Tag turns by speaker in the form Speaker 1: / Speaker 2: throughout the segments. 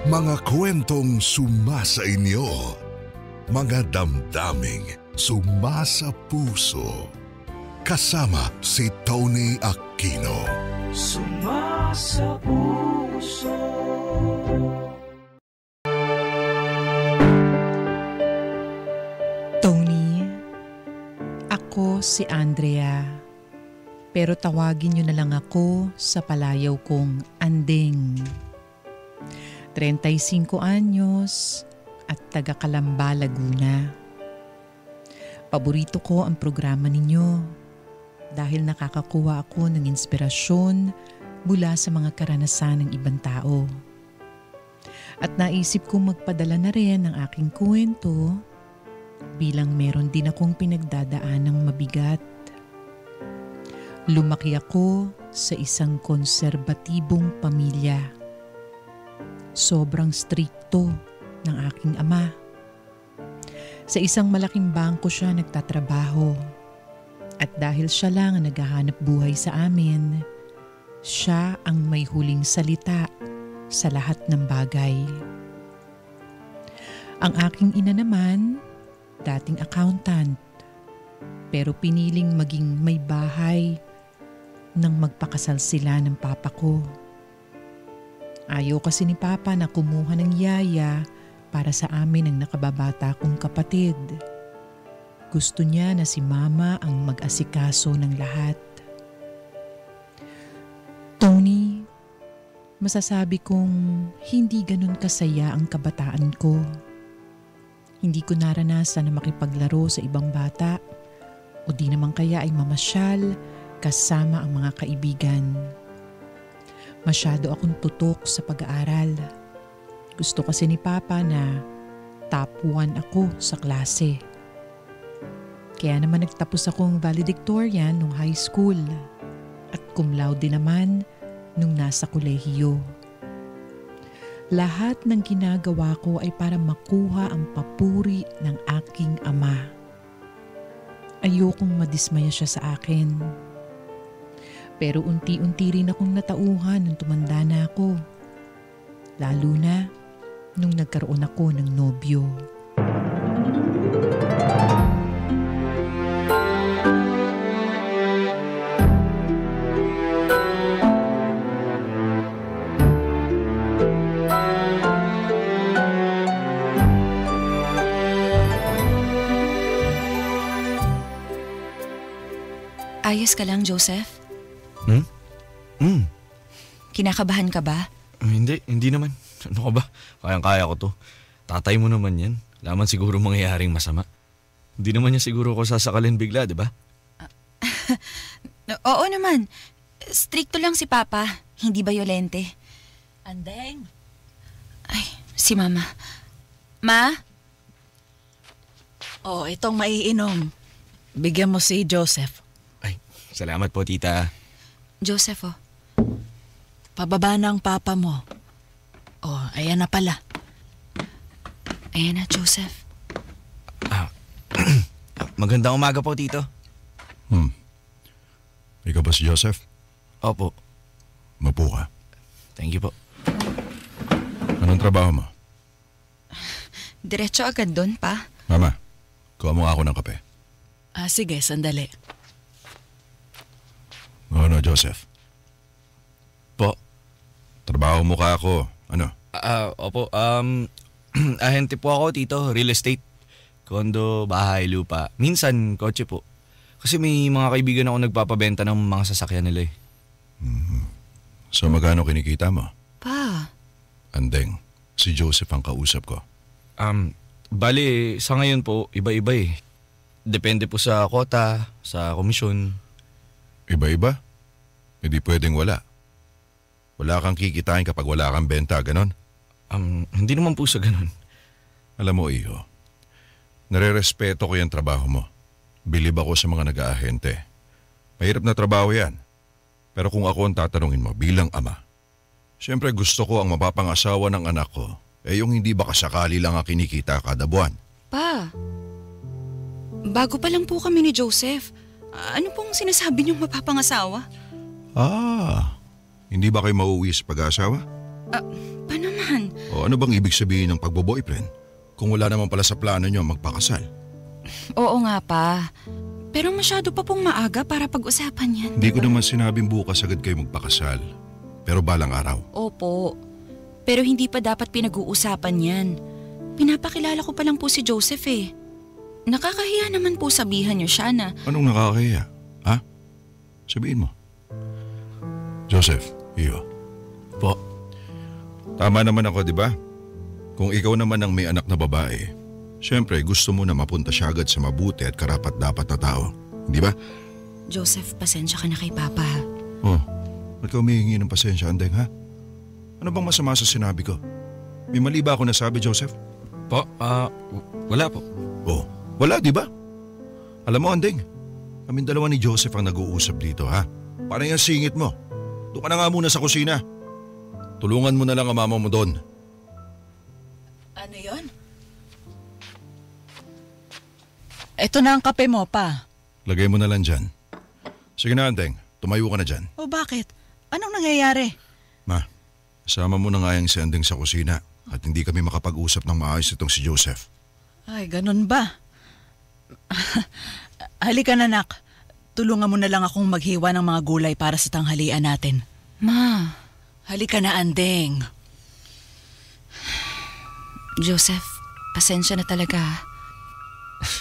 Speaker 1: Mga kwentong sumasa inyo. Mga damdaming sumasa puso. Kasama si Tony Aquino.
Speaker 2: Sumasa puso.
Speaker 3: Tony, ako si Andrea. Pero tawagin niyo na lang ako sa palayaw kong Andeng. 35 anyos at taga Calamba, Laguna. Paborito ko ang programa ninyo dahil nakakakuha ako ng inspirasyon mula sa mga karanasan ng ibang tao. At naisip kong magpadala na rin ng aking kwento bilang meron din akong pinagdadaan ng mabigat. Lumaki ako sa isang konserbatibong pamilya. Sobrang strikto ng aking ama. Sa isang malaking bangko siya nagtatrabaho. At dahil siya lang ang naghahanap buhay sa amin, siya ang may huling salita sa lahat ng bagay. Ang aking ina naman, dating accountant, pero piniling maging may bahay nang magpakasal sila ng papa ko. Ayaw kasi ni Papa na kumuha ng yaya para sa amin ang nakababata kong kapatid. Gusto niya na si Mama ang mag-asikaso ng lahat. Tony, masasabi kong hindi ganun kasaya ang kabataan ko. Hindi ko naranasan na makipaglaro sa ibang bata o di naman kaya ay mamasyal kasama ang mga kaibigan. Masyado akong tutok sa pag-aaral. Gusto kasi ni Papa na top 1 ako sa klase. Kaya naman nagtapos akong valedictorian nung high school at cum laude naman nung nasa kolehiyo. Lahat ng ginagawa ko ay para makuha ang papuri ng aking ama. Ayokong madismaya siya sa akin. Pero unti-unti rin akong natauhan nung tumanda na ako. Lalo na nung nagkaroon ako ng nobyo.
Speaker 4: Ayos ka lang, Joseph? Kinakabahan ka ba?
Speaker 5: Hindi naman. Ano ka ba? Kayang-kaya ko to. Tatay mo naman yan. Laman siguro mangyayaring masama. Hindi naman niya siguro ko sasakalin bigla, di ba?
Speaker 4: Oo naman. Stricto lang si Papa. Hindi bayolente.
Speaker 6: Andeng.
Speaker 4: Ay, si Mama. Ma?
Speaker 6: Oh, itong maiinom. Bigyan mo si Joseph.
Speaker 5: Ay, salamat po, tita.
Speaker 4: Joseph, oh.
Speaker 6: Pababa na ang papa mo. Oh, ayan na pala.
Speaker 4: Ayan na, Joseph.
Speaker 5: Magandang umaga po, tito.
Speaker 7: Ikaw ba si Joseph?
Speaker 5: Opo.
Speaker 7: Mapo ka.
Speaker 5: Thank you po.
Speaker 7: Anong trabaho mo?
Speaker 4: Diretso agad doon, Pa.
Speaker 7: Mama, kuha mo ako ng kape.
Speaker 6: Sige, sandali.
Speaker 7: Ano, Joseph?
Speaker 5: Po?
Speaker 7: Trabaho mo ka ako. Ano?
Speaker 5: Opo. Ahente po ako, tito. Real estate. Kondo, bahay, lupa. Minsan, kotse po. Kasi may mga kaibigan ako nagpapabenta ng mga sasakyan nila eh.
Speaker 7: So magkano kinikita mo?
Speaker 4: Pa.
Speaker 7: Andeng, si Joseph ang kausap ko.
Speaker 5: Bali, sa ngayon po, iba-iba eh. Depende po sa kota, sa komisyon.
Speaker 7: Iba-iba? Hindi pwedeng wala. Wala kang kikitain kapag wala kang benta, ganon?
Speaker 5: Hindi naman po sa ganon.
Speaker 7: Alam mo, Iho, nare-respeto ko yung trabaho mo. Bilib ako sa mga nag-aahente. Mahirap na trabaho yan. Pero kung ako ang tatanungin mo bilang ama, siyempre gusto ko ang mapapangasawa ng anak ko, yung hindi baka sakali lang ang kinikita kada buwan.
Speaker 4: Pa, bago pa lang po kami ni Joseph. Ano pong sinasabi niyong mapapangasawa?
Speaker 7: Hindi ba kayo mauwi sa pag-asawa?
Speaker 4: Pa naman?
Speaker 7: O ano bang ibig sabihin ng pagbo-boyfriend? Kung wala naman pala sa plano nyo magpakasal.
Speaker 4: Oo nga pa. Pero masyado pa pong maaga para pag-usapan yan.
Speaker 7: Hindi ko naman sinabing bukas agad kayo magpakasal. Pero balang araw.
Speaker 4: Opo. Pero hindi pa dapat pinag-uusapan yan. Pinapakilala ko pa lang po si Joseph eh. Nakakahiya naman po sabihan niyo siya na...
Speaker 7: Anong nakakahiya? Ha? Sabihin mo. Joseph, iyo.
Speaker 5: Po.
Speaker 7: Tama naman ako, di ba? Kung ikaw naman ang may anak na babae, syempre gusto mo na mapunta siya agad sa mabuti at karapat-dapat na tao. Di ba?
Speaker 4: Joseph, pasensya ka na kay Papa.
Speaker 7: Oh, ba't ka humihingi ng pasensya, Andeng, ha? Ano bang masama sa sinabi ko? May mali ba ako nasabi, Joseph?
Speaker 5: Po, wala po.
Speaker 7: Oh, wala, di ba? Alam mo, Andeng, kaming dalawa ni Joseph ang nag-uusap dito, ha? Parang yung singit mo. Doon ka na nga muna sa kusina. Tulungan mo na lang ang mama mo doon.
Speaker 6: Ano yon? Ito na ang kape mo, pa.
Speaker 7: Lagay mo na lang dyan. Sige na, Andeng. Tumayo ka na dyan.
Speaker 6: O bakit? Anong nangyayari?
Speaker 7: Ma, sama mo na nga yung si Andeng sa kusina at hindi kami makapag-usap ng maayos itong si Joseph.
Speaker 6: Ay, ganun ba? Halika na, nak. Tulungan mo na lang akong maghiwa ng mga gulay para sa tanghalian natin.
Speaker 4: Ma,
Speaker 6: Halika na, Andeng.
Speaker 4: Joseph, pasensya na talaga.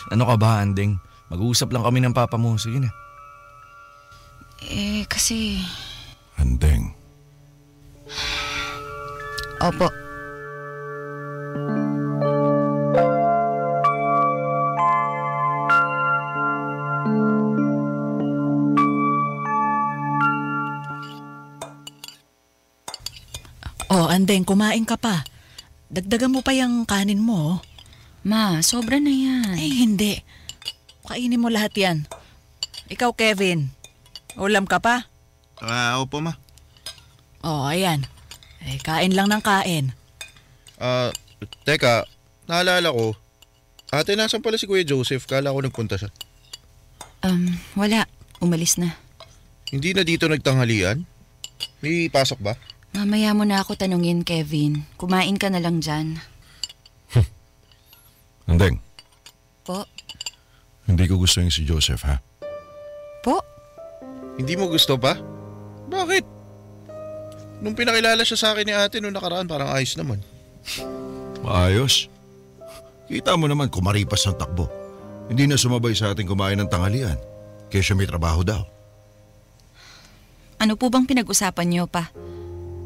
Speaker 5: Ano ka ba, Andeng? Mag-uusap lang kami ng papa mo. Sige na.
Speaker 4: Kasi...
Speaker 7: Andeng.
Speaker 4: Opo.
Speaker 6: Oh, Andeng, kumain ka pa. Dagdagan mo pa yung kanin mo.
Speaker 4: Ma, sobra na yan.
Speaker 6: Ay, hindi. Kainin mo lahat yan. Ikaw, Kevin. Ulam ka pa?
Speaker 8: Opo, ma.
Speaker 6: Oh, ayan. Kain lang ng kain.
Speaker 8: Teka, naalala ko. Ate, nasan pala si Kuya Joseph? Kala ko nagpunta siya.
Speaker 4: Wala. Umalis na.
Speaker 8: Hindi na dito nagtanghalian? May pasok ba?
Speaker 4: Mamaya mo na ako tanungin, Kevin. Kumain ka na lang dyan.
Speaker 7: Andeng,
Speaker 4: Po?
Speaker 7: hindi ko gusto yung si Joseph, ha?
Speaker 4: Po?
Speaker 8: Hindi mo gusto pa? Bakit? Nung pinakilala siya sa akin ni ate noong nakaraan, parang ayos naman.
Speaker 7: Maayos. Kita mo naman kumaripas ng takbo. Hindi na sumabay sa ating kumain ng tanghalian. Kaya may trabaho daw.
Speaker 4: Ano po bang pinag-usapan niyo pa?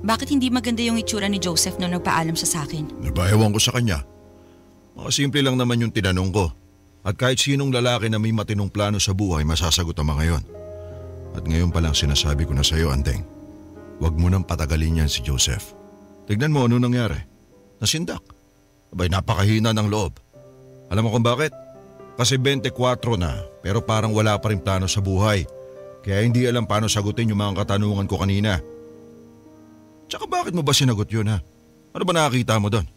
Speaker 4: Bakit hindi maganda yung itsura ni Joseph nung nagpaalam siya sa akin?
Speaker 7: Nabayawan ko sa kanya. Mga simple lang naman yung tinanong ko. At kahit sinong lalaki na may matinong plano sa buhay, masasagot ang mga yon. At ngayon pa lang sinasabi ko na sa iyo, Andeng. Huwag mo nang patagalin yan si Joseph. Tignan mo ano nangyari. Nasindak. Abay, napakahina ng loob. Alam mo kung bakit? Kasi 24 na, pero parang wala pa rin plano sa buhay. Kaya hindi alam paano sagutin yung mga katanungan ko kanina. Tsaka bakit mo ba sinagot yun, ha? Ano ba nakakita mo doon?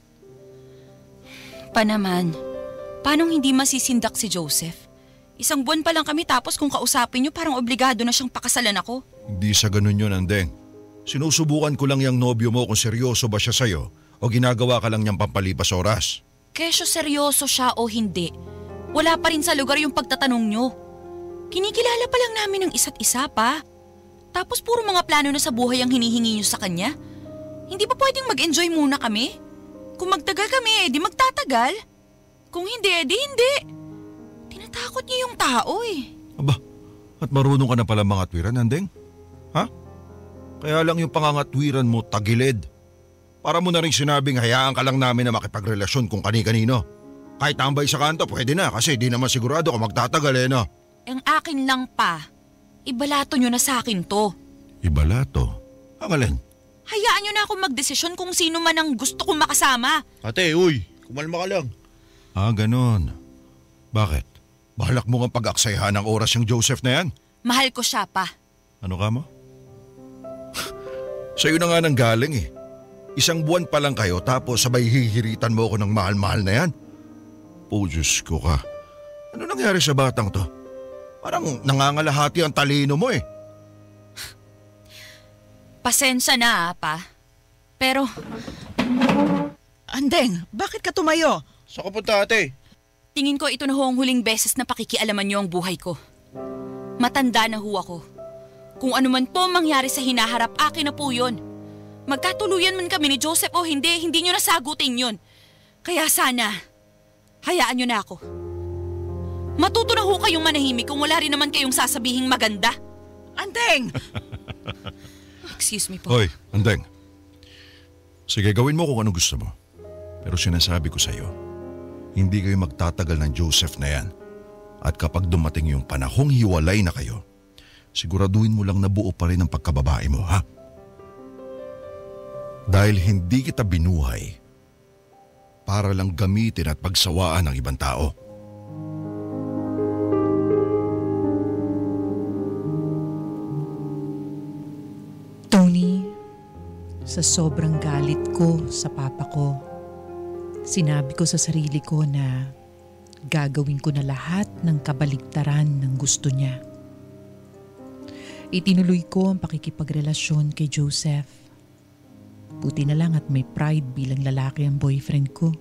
Speaker 4: Pa naman, paano hindi masisindak si Joseph? Isang buwan pa lang kami tapos kung kausapin niyo parang obligado na siyang pakasalan ako.
Speaker 7: Hindi sa ganun yun, Andeng. Sinusubukan ko lang yung nobyo mo kung seryoso ba siya sa'yo o ginagawa ka lang niyang pampalipas oras.
Speaker 4: Kesyo seryoso siya o hindi, wala pa rin sa lugar yung pagtatanong niyo. Kinikilala pa lang namin ng isa't isa pa. Tapos puro mga plano na sa buhay ang hinihingi niyo sa kanya. Hindi ba pwedeng mag-enjoy muna kami? Kung magtagal kami, edi magtatagal. Kung hindi, edi hindi. Tinatakot niyo yung tao eh.
Speaker 7: Aba, at marunong ka na pala mga twiran, Andeng? Ha? Kaya lang yung pangangatwiran mo tagilid. Para mo na rin sinabing hayaan ka lang namin na makipagrelasyon kung kani-kanino. Kahit tambay sa kanto, pwede na kasi di naman sigurado kung magtatagal no?
Speaker 4: Ang akin lang pa. Ibalato nyo na sa akin to.
Speaker 7: Ibalato? Ang alin?
Speaker 4: Hayaan nyo na ako magdesisyon kung sino man ang gusto kong makasama.
Speaker 8: Ate, uy, kumalma ka lang.
Speaker 7: Ah, ganon. Bakit? Balak mo nga pag-aksayahan ng oras yung Joseph na yan?
Speaker 4: Mahal ko siya pa.
Speaker 7: Ano ka mo? Sa'yo na nga nang galing eh. Isang buwan pa lang kayo tapos sabay hihiritan mo ako ng mahal-mahal na yan. Oh, Diyos ko ka. Ano nangyari sa batang to? Parang nangangalahati ang talino mo eh.
Speaker 4: Pasensya na pa. Pero
Speaker 6: Andeng, bakit ka tumayo?
Speaker 8: Saan ka punta, ate?
Speaker 4: tingin ko ito na ho ang huling beses na pakikialaman niyo ang buhay ko. Matanda na ho ako. Kung ano man po mangyari sa hinaharap, akin na po yun. Magkatuluyan man kami ni Joseph o hindi niyo nasagutin yun. Kaya sana, hayaan niyo na ako. Matuto na ho kayong manahimik kung wala rin naman kayong sasabihing maganda.
Speaker 6: Andeng!
Speaker 4: Excuse me po.
Speaker 7: Hoy, Andeng. Sige, gawin mo kung ano gusto mo. Pero sinasabi ko sa'yo, hindi kayo magtatagal ng Joseph na yan. At kapag dumating yung panahong hiwalay na kayo, siguraduhin mo lang na buo pa rin ang pagkababae mo, ha? Dahil hindi kita binuhay para lang gamitin at pagsawaan ng ibang tao.
Speaker 3: Tony, sa sobrang galit ko sa papa ko, sinabi ko sa sarili ko na gagawin ko na lahat ng kabaligtaran ng gusto niya. Itinuloy ko ang pakikipagrelasyon kay Joseph. Buti na lang at may pride bilang lalaki ang boyfriend ko.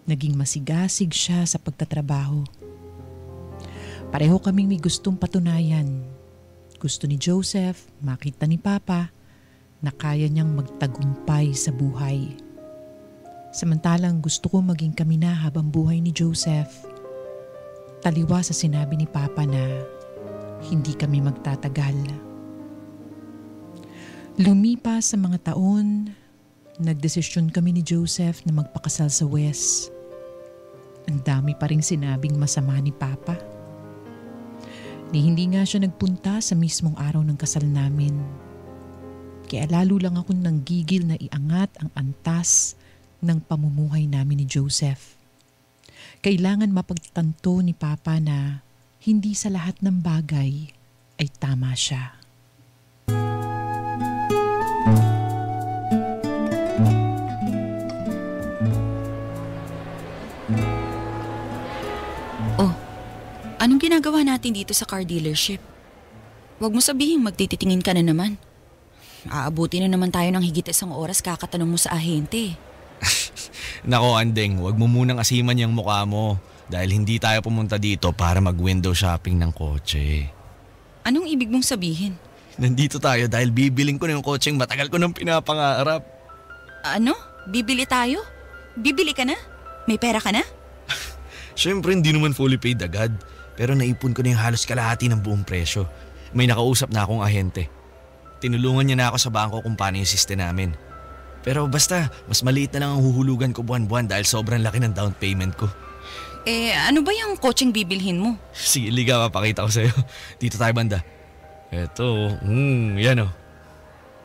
Speaker 3: Naging masigasig siya sa pagtatrabaho. Pareho kaming may gustong patunayan. Gusto ni Joseph makita ni Papa na kaya niyang magtagumpay sa buhay. Samantalang gusto ko maging kami na habang buhay ni Joseph. Taliwa sa sinabi ni Papa na hindi kami magtatagal. Lumipas sa mga taon, nagdesisyon kami ni Joseph na magpakasal sa West. Ang dami pa ring sinabing masama ni Papa. Hindi nga siya nagpunta sa mismong araw ng kasal namin. Kaya lalo lang akong nanggigil na iangat ang antas ng pamumuhay namin ni Joseph. Kailangan mapagtanto ni Papa na hindi sa lahat ng bagay ay tama siya.
Speaker 4: Anong ginagawa natin dito sa car dealership? Huwag mo sabihin magtititingin ka na naman. Aabuti na naman tayo ng higit isang oras kakatanong mo sa ahente.
Speaker 5: Nako Andeng, wag mo munang asiman yung mukha mo. Dahil hindi tayo pumunta dito para mag-window shopping ng kotse.
Speaker 4: Anong ibig mong sabihin?
Speaker 5: Nandito tayo dahil bibiling ko na yung kotseng matagal ko nang pinapangarap.
Speaker 4: Ano? Bibili tayo? Bibili ka na? May pera ka na?
Speaker 5: Siyempre hindi naman fully paid agad. Pero naipon ko na yung halos kalahati ng buong presyo. May nakausap na akong ahente. Tinulungan niya na ako sa bangko kung paano yung system namin. Pero basta, mas maliit na lang ang huhulugan ko buwan-buwan dahil sobrang laki ng down payment ko.
Speaker 4: Ano ba yung kotseng bibilhin mo?
Speaker 5: Sige, liga, papakita ko sa'yo. Dito tayo banda. Eto, yan o.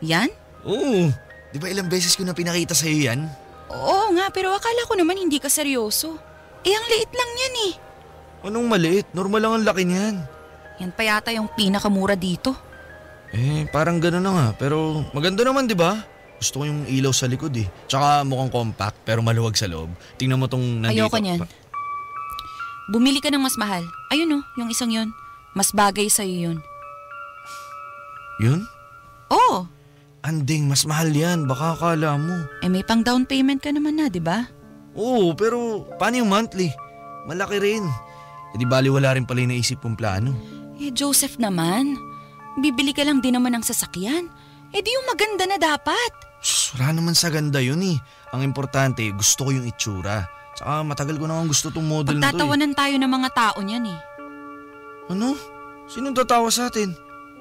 Speaker 4: Yan?
Speaker 5: Oo, di ba ilang beses ko na pinakita sa'yo yan?
Speaker 4: Oo nga, pero akala ko naman hindi ka seryoso. Ang liit lang yan eh.
Speaker 5: Anong maliit? Normal lang ang laki niyan.
Speaker 4: Yan pa yata yung pinakamura dito.
Speaker 5: Parang gano'n na nga. Pero maganda naman, di ba? Gusto ko yung ilaw sa likod eh. Tsaka mukhang compact pero maluwag sa loob. Tingnan mo tong nandito.
Speaker 4: Ayoko niyan. Bumili ka ng mas mahal. Ayun yung isang yun. Mas bagay sa'yo yun.
Speaker 5: Yun?
Speaker 4: Oo.
Speaker 5: Andeng, mas mahal yan. Baka akala mo.
Speaker 4: May pang down payment ka naman na, di ba?
Speaker 5: Oo, pero paano yung monthly? Malaki rin. Di bali wala rin pala yung naisip kong plano.
Speaker 4: Joseph naman. Bibili ka lang din naman ng sasakyan. Di yung maganda na dapat.
Speaker 5: Wala naman sa ganda yun eh. Ang importante, gusto ko yung itsura. Tsaka matagal ko na gusto tong model na to eh.
Speaker 4: Pagtatawanan tayo ng mga tao niyan eh.
Speaker 5: Ano? Sinong tatawa sa atin?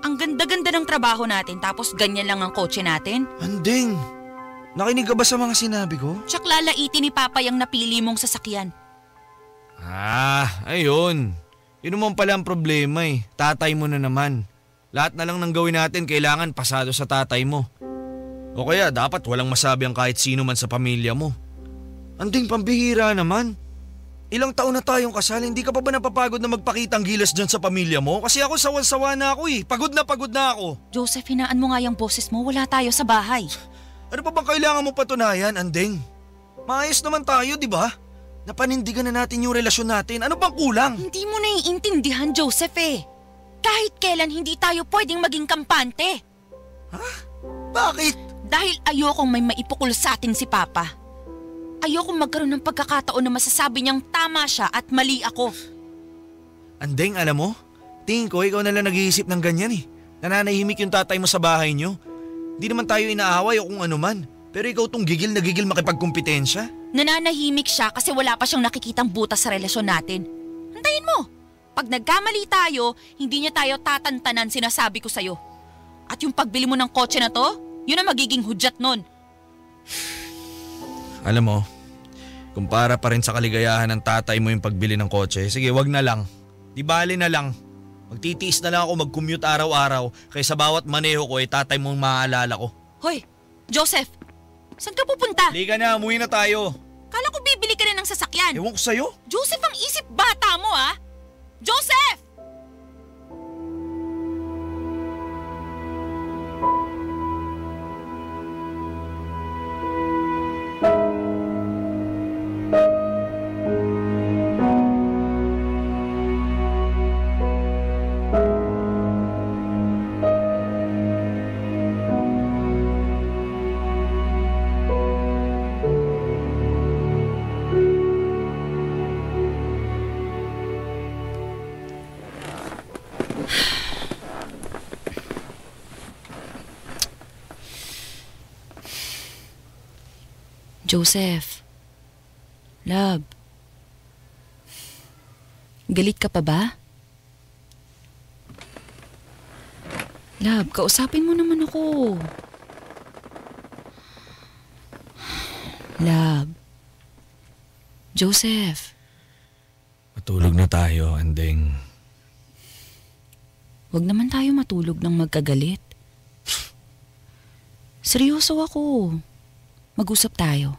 Speaker 4: Ang ganda-ganda ng trabaho natin tapos ganyan lang ang kotse natin.
Speaker 5: Andeng, nakinig ka ba sa mga sinabi ko?
Speaker 4: Tsak lalaitin ni Papa yung napili mong sasakyan.
Speaker 5: Ayun. Yun naman pala ang problema eh. Tatay mo na naman. Lahat na lang ng gawin natin kailangan pasado sa tatay mo. O kaya dapat walang masabi ang kahit sino man sa pamilya mo. Anding pambihira naman. Ilang taon na tayong kasal, hindi ka pa ba napapagod na magpakita ang gilas dyan sa pamilya mo? Kasi ako sawan-sawa na ako eh. Pagod na ako.
Speaker 4: Joseph, hinaan mo nga yung boses mo. Wala tayo sa bahay.
Speaker 5: Ano pa bang kailangan mo patunayan, Andeng? Maayos naman tayo, di ba? Napanindigan na natin yung relasyon natin. Ano bang kulang?
Speaker 4: Hindi mo naiintindihan, Joseph eh. Kahit kailan hindi tayo pwedeng maging kampante.
Speaker 5: Ha? Bakit?
Speaker 4: Dahil ayokong may maipukul sa atin si Papa. Ayokong magkaroon ng pagkakataon na masasabi niyang tama siya at mali ako.
Speaker 5: Andeng, alam mo, tingin ko ikaw na lang nag-iisip ng ganyan eh. Nananahimik yung tatay mo sa bahay niyo. Di naman tayo inaaway o kung ano man. Pero ikaw tong gigil na gigil makipagkumpitensya.
Speaker 4: Nananahimik siya kasi wala pa siyang nakikitang butas sa relasyon natin. Antayin mo. Pag nagkamali tayo, hindi niya tayo tatantanan, sinasabi ko sa'yo. At yung pagbili mo ng kotse na to, yun ang magiging hudyat nun.
Speaker 5: Alam mo, kung para pa rin sa kaligayahan ng tatay mo yung pagbili ng kotse, sige wag na lang. Di bali na lang. Magtitiis na lang ako mag-commute araw-araw kaysa bawat maneho ko ay tatay mong maaalala ko.
Speaker 4: Hoy, Joseph, saan ka pupunta?
Speaker 5: Liga na, umuwi na tayo.
Speaker 4: Kala ko bibili ka na ng sasakyan.
Speaker 5: Ewan ko sa'yo.
Speaker 4: Joseph, ang isip bata mo ah! Joseph! Joseph. Love. Galit ka pa ba? Love, kausapin mo naman ako. Love. Joseph.
Speaker 5: Matulog na tayo, Andeng.
Speaker 4: Huwag naman tayo matulog ng magkagalit. Seryoso ako. Mag-usap tayo.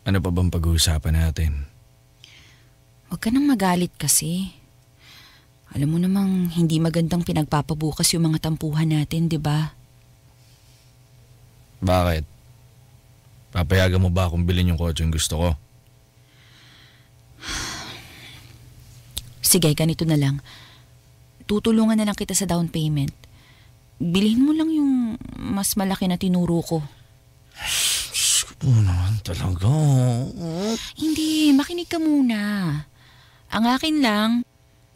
Speaker 5: Ano pa bang pag-uusapan natin?
Speaker 4: Huwag ka nang magalit kasi. Alam mo namang hindi magandang pinagpapabukas yung mga tampuhan natin, di ba?
Speaker 5: Bakit? Papayagan mo ba akong bilhin yung kotse yung gusto ko?
Speaker 4: Sige, ganito na lang. Tutulungan na lang kita sa down payment. Bilhin mo lang yung mas malaki na tinuro ko.
Speaker 5: Oo naman talaga.
Speaker 4: Hindi, makinig ka muna. Ang akin lang,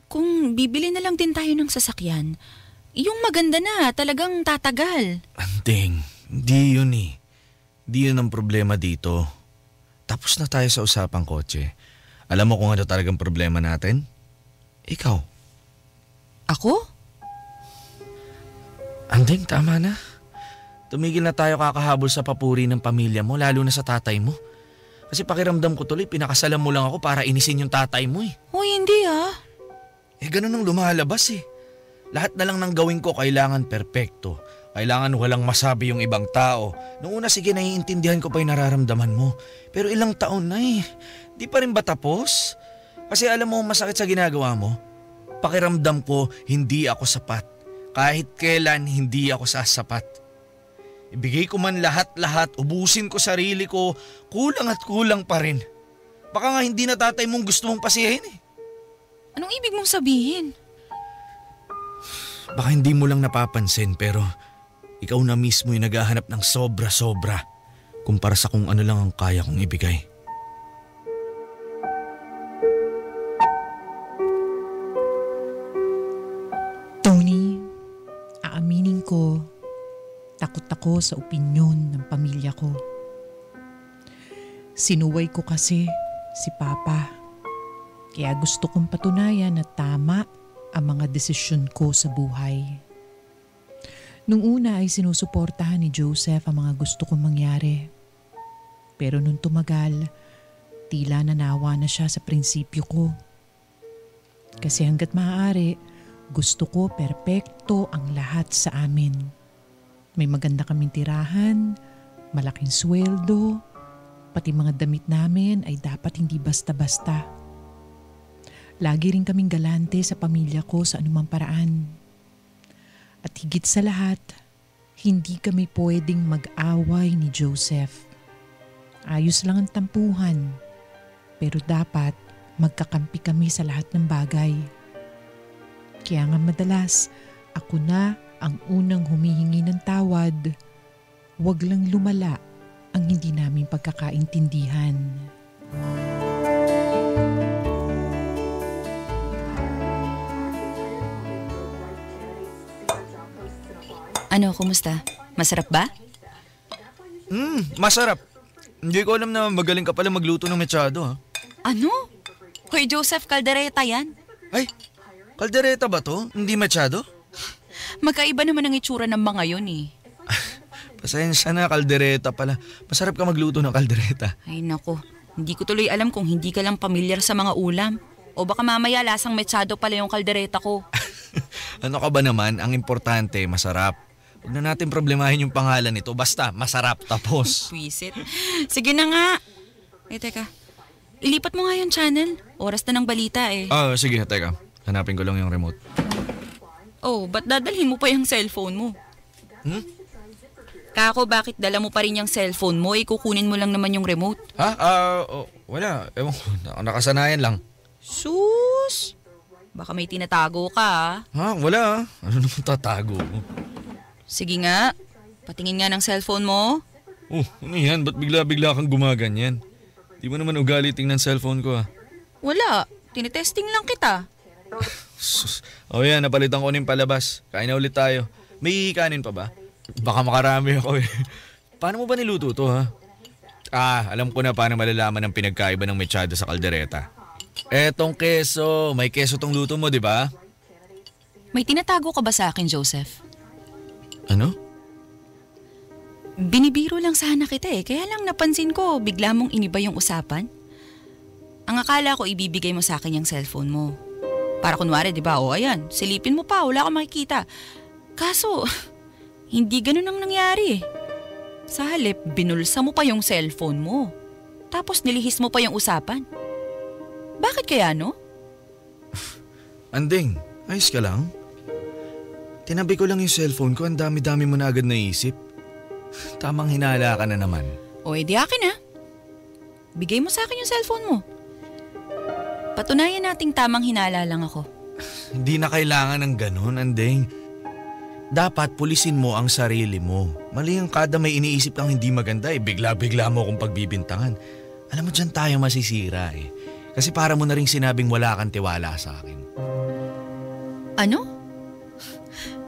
Speaker 4: kung bibili na lang din tayo ng sasakyan, yung maganda na, talagang tatagal.
Speaker 5: Andeng, hindi yun eh. Hindi yun ang problema dito. Tapos na tayo sa usapang kotse. Alam mo kung ano talagang problema natin? Ikaw.
Speaker 4: Ako?
Speaker 5: Andeng, tama na. Tumigil na tayo kakahabol sa papuri ng pamilya mo, lalo na sa tatay mo. Kasi pakiramdam ko tuloy, pinakasalan mo lang ako para inisin yung tatay mo eh.
Speaker 4: Hoy, hindi ah.
Speaker 5: Ganun ang lumalabas eh. Lahat na lang ng gawin ko kailangan perpekto. Kailangan walang masabi yung ibang tao. Noong una sige naiintindihan ko pa yung nararamdaman mo. Pero ilang taon na eh. Di pa rin ba tapos? Kasi alam mo masakit sa ginagawa mo. Pakiramdam ko hindi ako sapat. Kahit kailan hindi ako sasapat. Ibigay ko man lahat-lahat, ubusin ko sarili ko, kulang at kulang pa rin. Baka nga hindi na tatay mong gusto mong pasihin eh.
Speaker 4: Anong ibig mong sabihin?
Speaker 5: Baka hindi mo lang napapansin pero ikaw na mismo yung naghahanap ng sobra-sobra kumpara sa kung ano lang ang kaya kong ibigay.
Speaker 3: Tony, aaminin ko, takot ako sa opinyon ng pamilya ko. Sinuway ko kasi si Papa. Kaya gusto kong patunayan na tama ang mga desisyon ko sa buhay. Nung una ay sinusuportahan ni Joseph ang mga gusto kong mangyari. Pero nung tumagal, tila nanawa na siya sa prinsipyo ko. Kasi hanggat maaari, gusto ko perpekto ang lahat sa amin. May maganda kaming tirahan, malaking sweldo, pati mga damit namin ay dapat hindi basta-basta. Lagi rin kaming galante sa pamilya ko sa anumang paraan. At higit sa lahat, hindi kami pwedeng mag-away ni Joseph. Ayos lang ang tampuhan, pero dapat magkakampi kami sa lahat ng bagay. Kaya nga madalas, ako na ang unang humihingi ng tawad. wag lang lumala ang hindi namin pagkakaintindihan.
Speaker 4: Ano, kumusta? Masarap ba?
Speaker 5: Masarap. Hindi ko alam na magaling ka pala magluto ng mechado ha.
Speaker 4: Ano? Hoy Joseph, kaldereta yan.
Speaker 5: Ay, kaldereta ba to? Hindi mechado?
Speaker 4: Magkaiba naman ang itsura ng mga yun eh.
Speaker 5: Pasensya na, kaldereta pala. Masarap ka magluto ng kaldereta.
Speaker 4: Ay nako, hindi ko tuloy alam kung hindi ka lang pamilyar sa mga ulam. O baka mamaya lasang mechado pala yung kaldereta ko.
Speaker 5: Ano ka ba naman? Ang importante, masarap. Huwag na natin problemahin yung pangalan nito. Basta, masarap. Tapos.
Speaker 4: Puisit. Sige na nga. Teka. Ilipat mo nga yung channel. Oras na ng balita eh.
Speaker 5: Sige. Teka. Hanapin ko lang yung remote.
Speaker 4: Oh, ba't dadalhin mo pa yung cellphone mo? Kako, bakit dala mo pa rin yung cellphone mo? Kukunin mo lang naman yung remote.
Speaker 5: Ha? Wala. Ewan ko. Nakasanayan lang.
Speaker 4: Sus! Baka may tinatago ka ah.
Speaker 5: Ha? Wala. Ano naman tatago?
Speaker 4: Sige nga. Patingin nga ng cellphone mo.
Speaker 5: Ano yan? Ba't bigla-bigla kang gumaganyan? Di mo naman ugali tingnan cellphone ko
Speaker 4: Wala. Tinetesting lang kita.
Speaker 5: Sus. Yan. Napalitan ko na yung palabas. Kain na ulit tayo. May kanin pa ba? Baka makarami ako eh. Paano mo ba niluto to ha? Alam ko na paano malalaman ang pinagkaiba ng mechado sa kaldereta. Etong keso. May keso tong luto mo, di ba?
Speaker 4: May tinatago ka ba sa akin, Joseph?
Speaker 5: Ano?
Speaker 4: Binibiro lang sana kita kaya lang napansin ko bigla mong iniba yung usapan. Ang akala ko ibibigay mo sa akin yung cellphone mo. Para kunwari, di ba? Ayan, silipin mo pa, wala kang makikita. Kaso, hindi ganun ang nangyari Sa halip, binulsa mo pa yung cellphone mo. Tapos nilihis mo pa yung usapan. Bakit kaya, no?
Speaker 5: Anding, ayos ka lang? Tinabi ko lang yung cellphone ko, ang dami-dami mo na agad naisip. Tamang hinala ka na naman.
Speaker 4: Di akin ha. Bigay mo sa akin yung cellphone mo. Patunayan nating tamang hinala lang ako.
Speaker 5: Hindi na kailangan ng ganun, Anding. Dapat pulisin mo ang sarili mo. Mali ang kada may iniisip kang hindi maganda bigla-bigla mo akong pagbibintangan. Alam mo, dyan tayo masisira Kasi para mo na rin sinabing wala kang tiwala sa akin.
Speaker 4: Ano?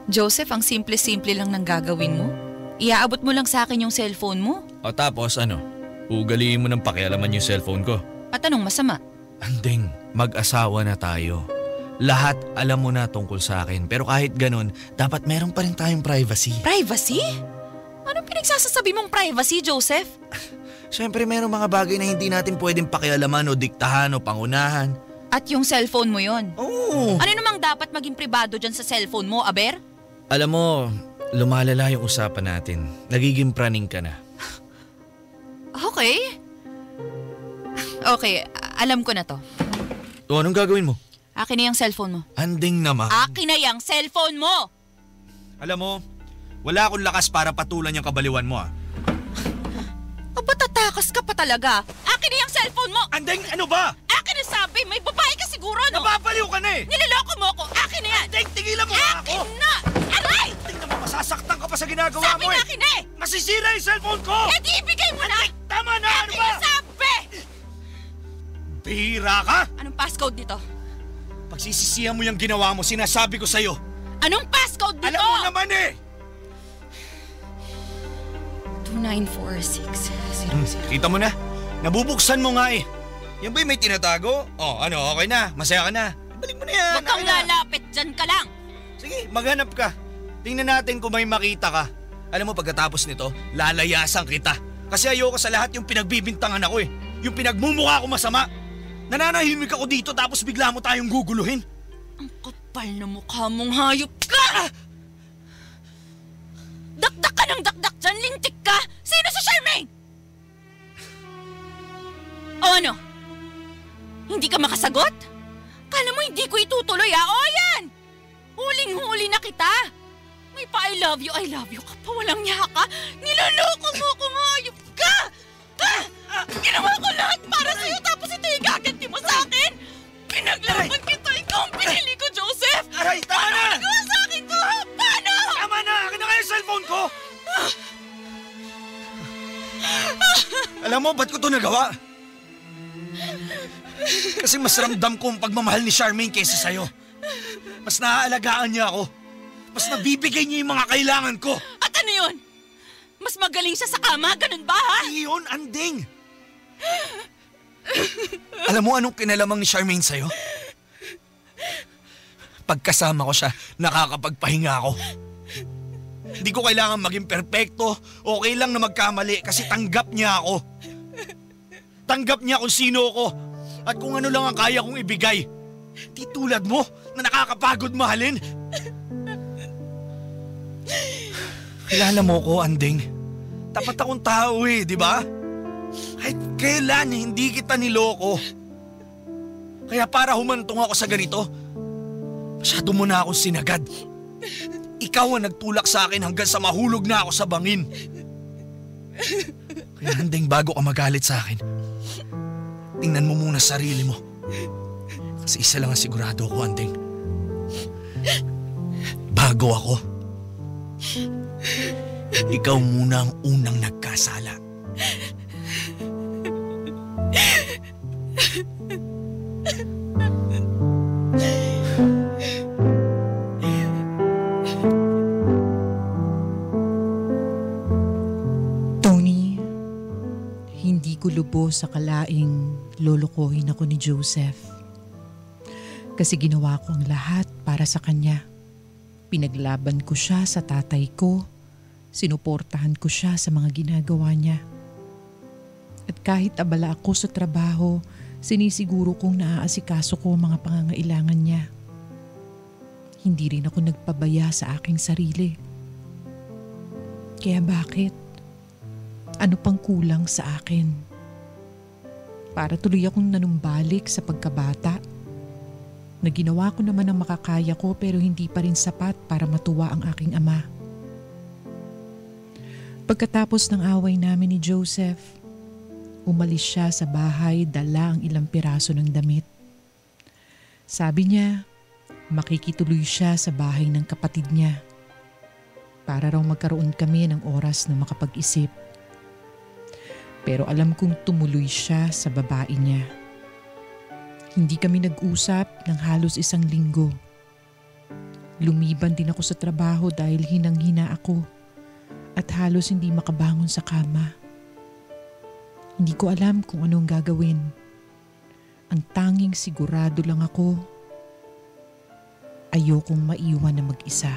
Speaker 4: Joseph, ang simple-simple lang ng gagawin mo? Iaabot mo lang sa akin yung cellphone mo?
Speaker 5: Tapos ano? Ugaliin mo ng pakialaman yung cellphone ko.
Speaker 4: At anong masama?
Speaker 5: Anding, mag-asawa na tayo. Lahat alam mo na tungkol sa akin. Pero kahit ganun, dapat meron pa rin tayong privacy.
Speaker 4: Privacy? Anong pinagsasasabi mong privacy, Joseph?
Speaker 5: Siyempre merong mga bagay na hindi natin pwedeng pakialaman o diktahan o pangunahan.
Speaker 4: At yung cellphone mo yon?
Speaker 5: Oo.
Speaker 4: Ano namang dapat maging pribado dyan sa cellphone mo, Aber?
Speaker 5: Alam mo, lumalala yung usapan natin. Nagiging praning ka na.
Speaker 4: Okay. Okay, alam ko na to.
Speaker 5: Anong gagawin mo?
Speaker 4: Akin na yung cellphone mo.
Speaker 5: Anding naman.
Speaker 4: Akin na yung cellphone mo!
Speaker 5: Alam mo, wala akong lakas para patulan yung kabaliwan mo
Speaker 4: Tatakas ka pa talaga. Akin na yung cellphone mo!
Speaker 5: Anding, ano ba?
Speaker 4: Akin na sabi! May babae ka siguro, no?
Speaker 5: Nababaliw ka na
Speaker 4: Niloloko mo ako! Akin na yan!
Speaker 5: Anding, tigilan mo ako!
Speaker 4: Akin na! Aray!
Speaker 5: Tingnan mo, masasaktan ka pa sa ginagawa
Speaker 4: Sabi
Speaker 5: mo
Speaker 4: na akin na
Speaker 5: Masisira yung cellphone ko!
Speaker 4: Di ibigay mo na!
Speaker 5: Anding, tama na! Ano
Speaker 4: Akin
Speaker 5: ba?
Speaker 4: na sabi!
Speaker 5: Bihira ka?
Speaker 4: Anong passcode nito?
Speaker 5: Pagsisisihan mo yung ginawa mo, sinasabi ko sa'yo.
Speaker 4: Anong passcode nito?
Speaker 5: Alam mo naman
Speaker 4: 294600.
Speaker 5: Kita mo na? Nabubuksan mo nga Yan ba'y may tinatago? Okay na? Masaya ka na? Balik mo na yan.
Speaker 4: Huwag kang
Speaker 5: Okay na.
Speaker 4: lalapit dyan ka lang.
Speaker 5: Sige, maghanap ka. Tingnan natin kung may makita ka. Alam mo, pagkatapos nito, lalayasan kita. Kasi ayoko sa lahat yung pinagbibintangan ako Yung pinagmumukha ko masama. Nananahimik ako dito tapos bigla mo tayong guguluhin.
Speaker 4: Ang kapal na mukha mong hayop ka! Dakdak ka ng dakdak dyan, lintik ka! Sino si Charmaine? O ano? Hindi ka makasagot? Kala mo hindi ko itutuloy yan! Huling-huli na kita! May pa I love you ka pa, walang niya ka! Niloloko mo kung hayop ka! Ginawa ko lahat para sa'yo tapos ito yung gaganti mo sa akin! Pinaglaban kita, ikaw ang pinili ko, Joseph!
Speaker 5: Aray, tama na!
Speaker 4: Ano nagawa sa akin to? Paano?
Speaker 5: Tama na! Akin na kaya yung cellphone ko! Alam mo, ba't ko to nagawa? Kasi mas ramdam ko ang pagmamahal ni Charmaine kaysa sa'yo. Mas naaalagaan niya ako. Mas nabibigay niya yung mga kailangan ko.
Speaker 4: At ano yun? Mas magaling siya sa kama, ganun ba ha?
Speaker 5: Iyon, Anding. Alam mo anong kinalamang ni Charmaine sa'yo? Pagkasama ko siya, nakakapagpahinga ako. Hindi ko kailangan maging perpekto. Okay lang na magkamali kasi tanggap niya ako. Tanggap niya kung sino ako at kung ano lang ang kaya kong ibigay. Di tulad mo na nakakapagod mahalin. Kilala mo ko, Anding. Tapat akong tao di ba? Kahit kailan hindi kita niloko. Kaya para humantong ako sa ganito, masyado mo na akong sinagad. Ikaw ang nagtulak sa akin hanggang sa mahulog na ako sa bangin. Kaya Anding, bago ka magalit sa akin, tingnan mo muna sarili mo. Kasi isa lang ang sigurado ko, Anding. Bago ako, ikaw muna ang unang nagkasala.
Speaker 3: Tony, hindi ko lubos sa kalaing lolokohin ako ni Joseph. Kasi ginawa ko ang lahat para sa kanya. Pinaglaban ko siya sa tatay ko. Sinuportahan ko siya sa mga ginagawa niya. At kahit abala ako sa trabaho, sinisiguro kong naaasikaso ko ang mga pangangailangan niya. Hindi rin ako nagpabaya sa aking sarili. Kaya bakit? Ano pang kulang sa akin? Para tuloy akong nanumbalik sa pagkabata. Na ginawa ko naman ang makakaya ko pero hindi pa rin sapat para matuwa ang aking ama. Pagkatapos ng away namin ni Joseph, umalis siya sa bahay dala ang ilang piraso ng damit. Sabi niya, makikituloy siya sa bahay ng kapatid niya para raw magkaroon kami ng oras na makapag-isip. Pero alam kong tumuloy siya sa babae niya. Hindi kami nag-usap ng halos 1 linggo. Lumiban din ako sa trabaho dahil hinang-hina ako at halos hindi makabangon sa kama. Hindi ko alam kung anong gagawin. Ang tanging sigurado lang ako, ayokong maiwan na mag-isa.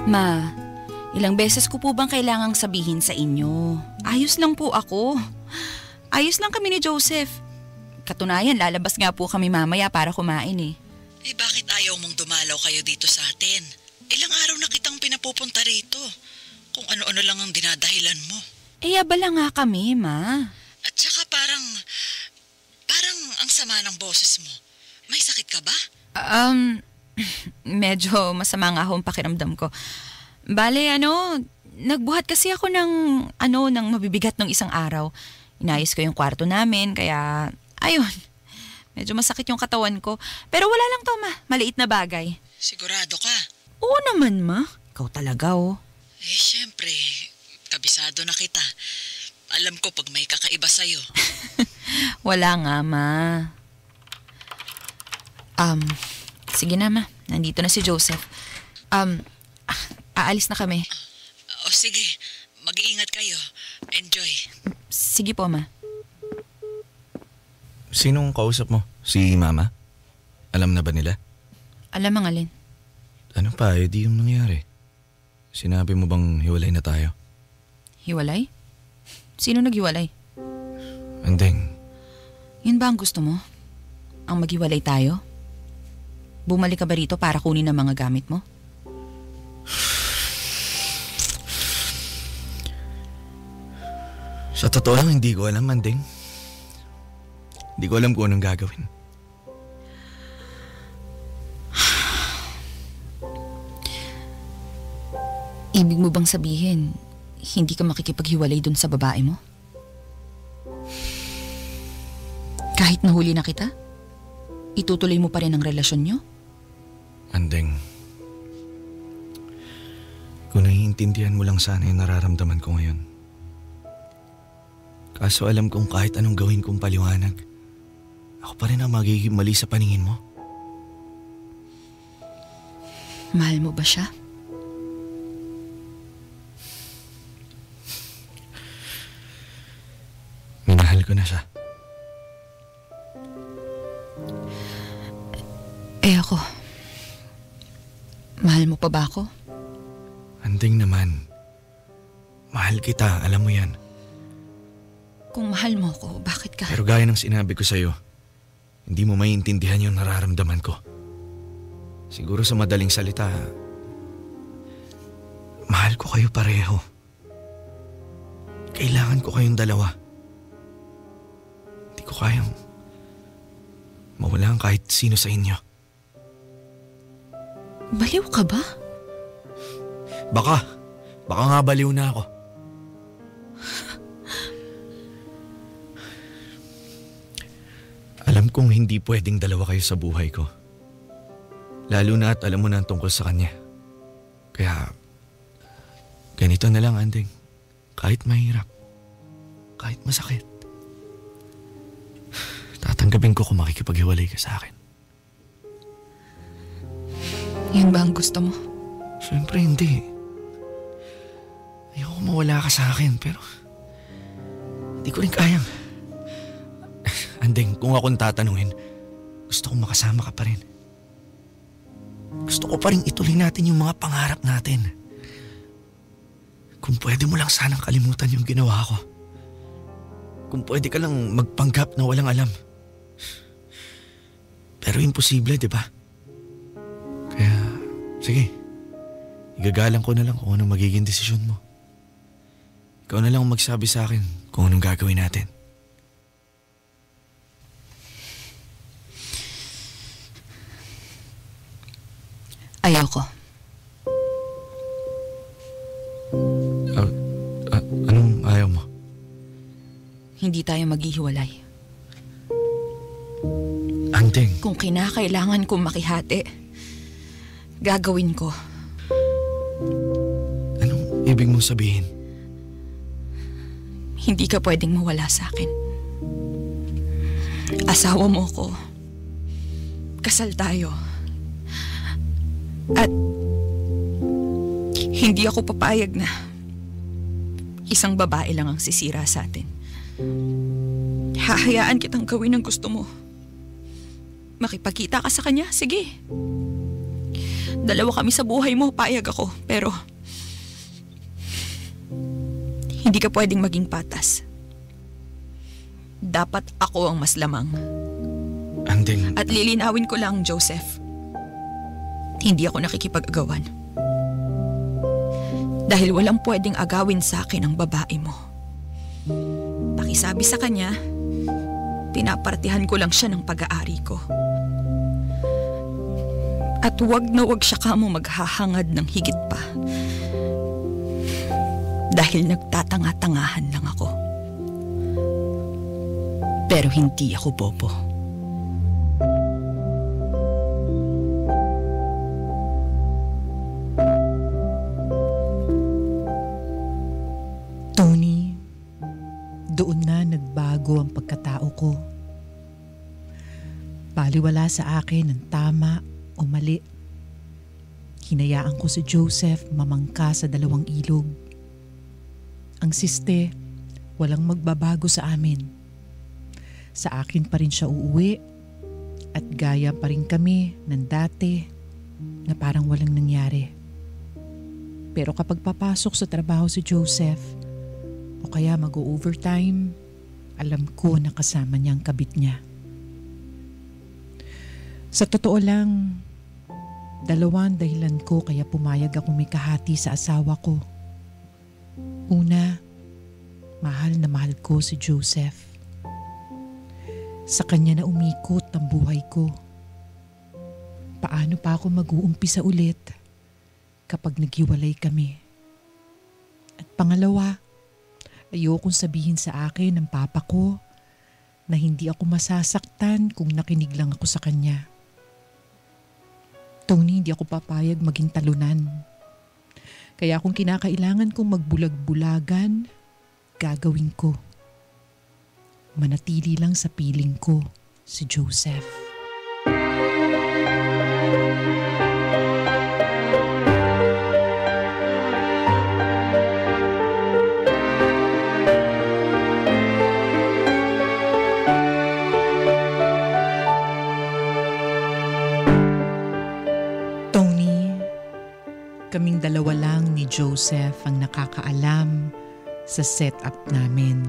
Speaker 4: Ma, ilang beses ko po bang kailangang sabihin sa inyo? Ayos lang po ako. Ayos lang kami ni Joseph. Katunayan, lalabas nga po kami mamaya para kumain
Speaker 6: Bakit ayaw mong dumalaw kayo dito sa atin? Ilang araw na kitang pinapupunta rito. Kung ano-ano lang ang dinadahilan mo.
Speaker 4: Abala nga kami, Ma.
Speaker 6: At saka parang ang sama ng boses mo. May sakit ka ba?
Speaker 4: Medyo masama nga akong pakiramdam ko. Bale, nagbuhat kasi ako ng mabibigat ng isang araw. Inayos ko yung kwarto namin, kaya, ayun, medyo masakit yung katawan ko. Pero wala lang to, Ma. Maliit na bagay.
Speaker 6: Sigurado ka?
Speaker 4: Oo naman, Ma. Ikaw talaga,
Speaker 6: Siyempre, kabisado na kita. Alam ko pag may kakaiba sa'yo.
Speaker 4: Wala nga, Ma. Sige na, Ma. Nandito na si Joseph. Aalis na kami.
Speaker 6: O sige, mag-iingat kayo. Enjoy.
Speaker 4: Sige po, Ma.
Speaker 5: Sinong kausap mo? Si Mama? Alam na ba nila?
Speaker 4: Alam ang alin.
Speaker 5: Ano pa, di yung nangyari? Sinabi mo bang hiwalay na tayo?
Speaker 4: Hiwalay? Sino naghiwalay?
Speaker 5: Anding.
Speaker 4: Yun ba ang gusto mo? Ang maghiwalay tayo? Bumalik ka ba rito para kunin ang mga gamit mo?
Speaker 5: Sa totoo lang, hindi ko alam, Anding. Hindi ko alam kung anong gagawin.
Speaker 4: Ibig mo bang sabihin, hindi ka makikipaghiwalay dun sa babae mo? Kahit nahuli na kita? Itutuloy mo pa rin ang relasyon nyo?
Speaker 5: Anding, Kung naiintindihan mo lang sana yung nararamdaman ko ngayon. Kaso alam kong kahit anong gawin kong paliwanag, ako pa rin ang magiging mali sa paningin mo.
Speaker 4: Mahal mo ba siya?
Speaker 5: Minahal ko na siya.
Speaker 4: Ako, mahal mo pa ba ako?
Speaker 5: Anding naman. Mahal kita, alam mo yan.
Speaker 4: Kung mahal mo ako, bakit ka?
Speaker 5: Pero gaya ng sinabi ko sa'yo, hindi mo maiintindihan yung nararamdaman ko. Siguro sa madaling salita, mahal ko kayo pareho. Kailangan ko kayong dalawa. Hindi ko kayang mawala ang kahit sino sa inyo.
Speaker 4: Baliw ka ba?
Speaker 5: Baka nga baliw na ako. Alam kong hindi pwedeng dalawa kayo sa buhay ko. Lalo na at alam mo na ang tungkol sa kanya. Kaya, ganito na lang, Anding. Kahit mahirap, kahit masakit, tatanggapin ko kung makikipaghiwalay ka sa akin.
Speaker 4: Yan ba ang gusto mo?
Speaker 5: Siyempre hindi. Ayoko mawala ka sa akin, pero hindi ko rin kayang. Anding, kung akong tatanungin, gusto kong makasama ka pa rin. Gusto ko pa rin ituloy natin yung mga pangarap natin. Kung pwede mo lang sanang kalimutan yung ginawa ko. Kung pwede ka lang magpanggap na walang alam. Pero imposible, di ba? Kaya, sige. Igagalang ko na lang kung anong magiging desisyon mo. Ikaw na lang ang magsabi sa akin kung anong gagawin natin.
Speaker 4: Ayoko.
Speaker 5: Anong ayaw mo?
Speaker 4: Hindi tayo maghihiwalay.
Speaker 5: Anding.
Speaker 4: Kung kinakailangan kong makihati, gagawin ko.
Speaker 5: Anong ibig mong sabihin?
Speaker 4: Hindi ka pwedeng mawala sa akin. Asawa mo ko. Kasal tayo. At hindi ako papayag na isang babae lang ang sisira sa atin. Hahayaan kitang gawin ang gusto mo. Makipagkita ka sa kanya, sige. Dalawa kami sa buhay mo, payag ako. Pero hindi ka pwedeng maging patas. Dapat ako ang mas lamang.
Speaker 5: Anding.
Speaker 4: At lilinawin ko lang, Joseph. Hindi ako nakikipag-agawan. Dahil walang pwedeng agawin sa akin ang babae mo. Pakisabi sa kanya, pinapartihan ko lang siya ng pag-aari ko. At wag na wag siya kamo maghahangad ng higit pa. Dahil nagtatanga-tangahan lang ako. Pero hindi ako bobo.
Speaker 3: Tony, doon na nagbago ang pagkatao ko. Baliwala sa akin ang tama o mali. Hinayaan ko si Joseph mamangka sa dalawang ilog. Ang siste, walang magbabago sa amin. Sa akin pa rin siya uuwi at gaya pa rin kami ng dati na parang walang nangyari. Pero kapag papasok sa trabaho si Joseph o kaya mag-overtime, alam ko na kasama niya ang kabit niya. Sa totoo lang, dalawang dahilan ko kaya pumayag ako may kahati sa asawa ko. Una, mahal na mahal ko si Joseph. Sa kanya na umikot ang buhay ko. Paano pa ako mag-uumpisa ulit kapag naghiwalay kami? At pangalawa, ayokong sabihin sa akin ng papa ko na hindi ako masasaktan kung nakinig lang ako sa kanya. Tony, hindi ako papayag maging talunan. Kaya kung kinakailangan kong magbulag-bulagan, gagawin ko. Manatili lang sa piling ko si Joseph. Kaming dalawa lang ni Joseph ang nakakaalam sa setup namin.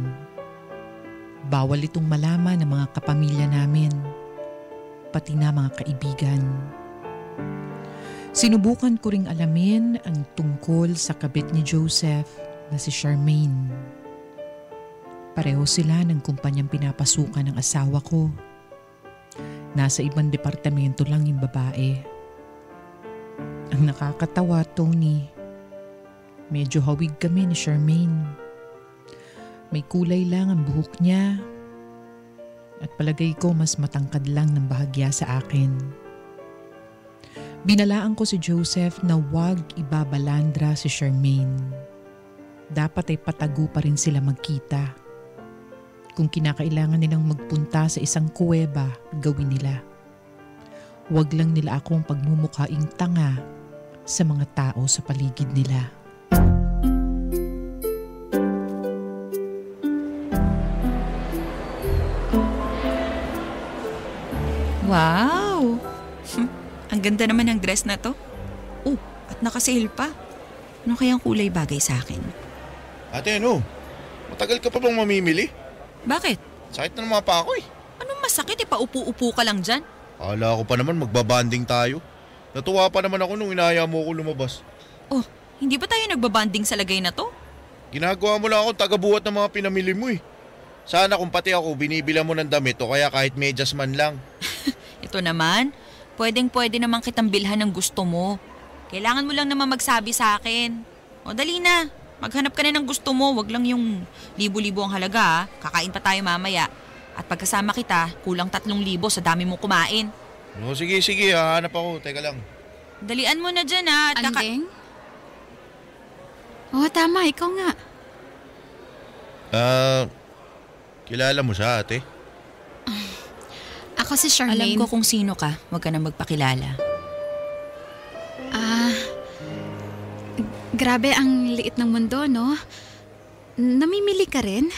Speaker 3: Bawal itong malaman ng mga kapamilya namin, pati na mga kaibigan. Sinubukan ko ring alamin ang tungkol sa kabit ni Joseph na si Charmaine. Pareho sila ng kumpanyang pinapasukan ng asawa ko. Nasa ibang departamento lang yung babae. Ang nakakatawa, Tony, medyo hawig kami ni Charmaine. May kulay lang ang buhok niya at palagay ko mas matangkad lang ng bahagya sa akin. Binalaan ko si Joseph na wag ibabalandra si Charmaine. Dapat ay patago pa rin sila magkita. Kung kinakailangan nilang magpunta sa isang kuweba, gawin nila. Wag lang nila akong pagmumukhaing tanga sa mga tao sa paligid nila.
Speaker 4: Wow! Ang ganda naman ng dress na to. Oh, at naka-sale pa. Ano kayang kulay bagay sa akin?
Speaker 8: Ate, ano? Matagal ka pa bang mamimili?
Speaker 4: Bakit?
Speaker 8: Sakit na naman pa ako eh.
Speaker 4: Anong masakit? Paupo-upo ka lang dyan.
Speaker 8: Akala ko pa naman magbabanding tayo. Natuwa pa naman ako nung inaya mo ako lumabas.
Speaker 4: Oh, hindi ba tayo nagbabanding sa lagay na to?
Speaker 8: Ginagawa mo lang akong tagabuhat ng mga pinamili mo eh. Sana kung pati ako binibila mo ng damit o kaya kahit medyas man lang.
Speaker 4: Ito naman, pwedeng-pwede naman kitang bilhan ng gusto mo. Kailangan mo lang naman magsabi sa akin. O dali na, maghanap ka na ng gusto mo. Wag lang yung libo-libo ang halaga ha. Kakain pa tayo mamaya. At pagkasama kita, kulang 3,000 sa dami mong kumain.
Speaker 8: No, sige, hahanap ako. Teka lang.
Speaker 4: Dalian mo na dyan ha.
Speaker 9: Andeng? Oo, tama. Ikaw nga.
Speaker 8: Kilala mo siya, ate?
Speaker 9: Ako si Charmaine.
Speaker 4: Alam ko kung sino ka. Huwag ka na magpakilala.
Speaker 9: Grabe ang liit ng mundo, no? Namimili ka rin?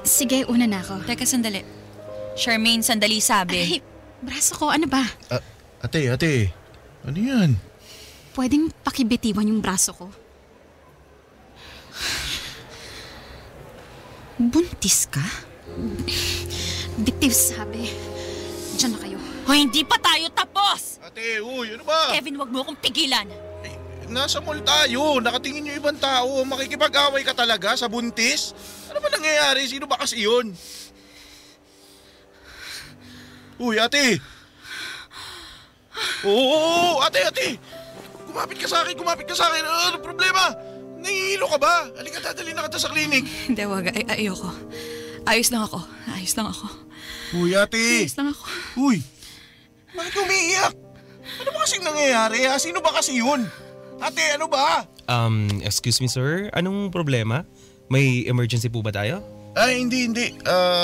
Speaker 9: Sige, una na ako.
Speaker 4: Teka, sandali. Charmaine, sandali sabi.
Speaker 9: Ay, braso ko, ano ba?
Speaker 8: Ate. Ano yan?
Speaker 9: Pwedeng pakibitiwan yung braso ko.
Speaker 4: Buntis ka?
Speaker 9: Bitiw sabi. Diyan na kayo.
Speaker 4: Hoy, hindi pa tayo tapos!
Speaker 8: Ate, uy, ano ba?
Speaker 4: Kevin, wag mo akong pigilan.
Speaker 8: Nasa mall tayo. Nakatingin yung ibang tao. Makikipag-away ka talaga sa buntis? Ano ba nangyayari? Sino ba kasi yun? Uy, ate! Oo, ate! Kumapit ka sa akin! Ano problema? Nahihilo ka ba? Halika, dadali na kita sa klinik.
Speaker 4: Hindi, wag. Ayoko. Ayos lang ako.
Speaker 8: Uy, ate!
Speaker 4: Ayos lang ako.
Speaker 8: Uy! Bakit umiiyak? Ano ba kasing nangyayari ha? Sino ba kasi yun? Ate, ano ba?
Speaker 10: Excuse me sir, anong problema? May emergency po ba tayo?
Speaker 8: Ay, hindi.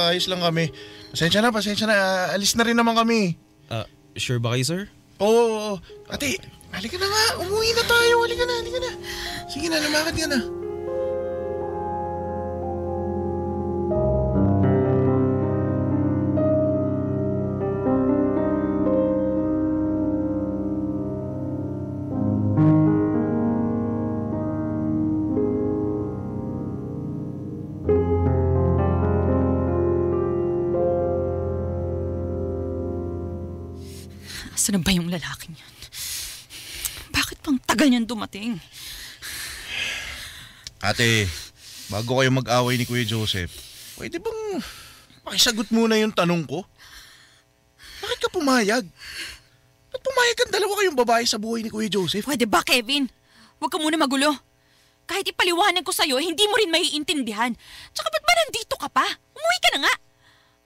Speaker 8: Ayos lang kami. Pasensya na. Alis na rin naman kami.
Speaker 10: Sure ba kayo sir?
Speaker 8: Oo. Ate, halika na nga. Umuwi na tayo. Halika na. Sige na, lumakad ka na.
Speaker 4: Saan na ba yung lalaking yan? Bakit pang tagal niyan dumating?
Speaker 8: Ate, bago kayo mag-away ni Kuya Joseph, pwede bang pakisagot muna yung tanong ko? Bakit ka pumayag? Ba't pumayag ang dalawa kayong babae sa buhay ni Kuya Joseph?
Speaker 4: Pwede ba, Kevin? Huwag ka muna magulo. Kahit ipaliwanag ko sa'yo, hindi mo rin maiintindihan. Tsaka ba't ba nandito ka pa? Umuwi ka na nga.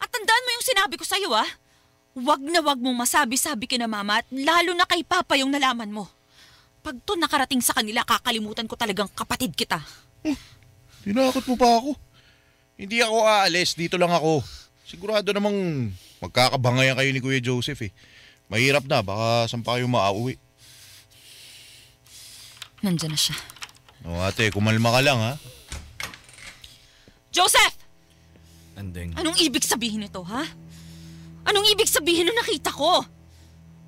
Speaker 4: At tandaan mo yung sinabi ko sa'yo, ah. wag na wag mong masabi-sabi kina mama at lalo na kay papa yung nalaman mo. Pag to nakarating sa kanila, kakalimutan ko talagang kapatid kita.
Speaker 8: Tinakot mo pa ako. Hindi ako aalis, dito lang ako. Sigurado namang magkakabangayan kayo ni Kuya Joseph eh. Mahirap na, baka saan pa kayo maauwi.
Speaker 4: Nandyan na siya.
Speaker 8: O ate, kumalma ka lang ha.
Speaker 4: Joseph!
Speaker 5: Andeng.
Speaker 4: Anong ibig sabihin nito, ha? Anong ibig sabihin nung nakita ko?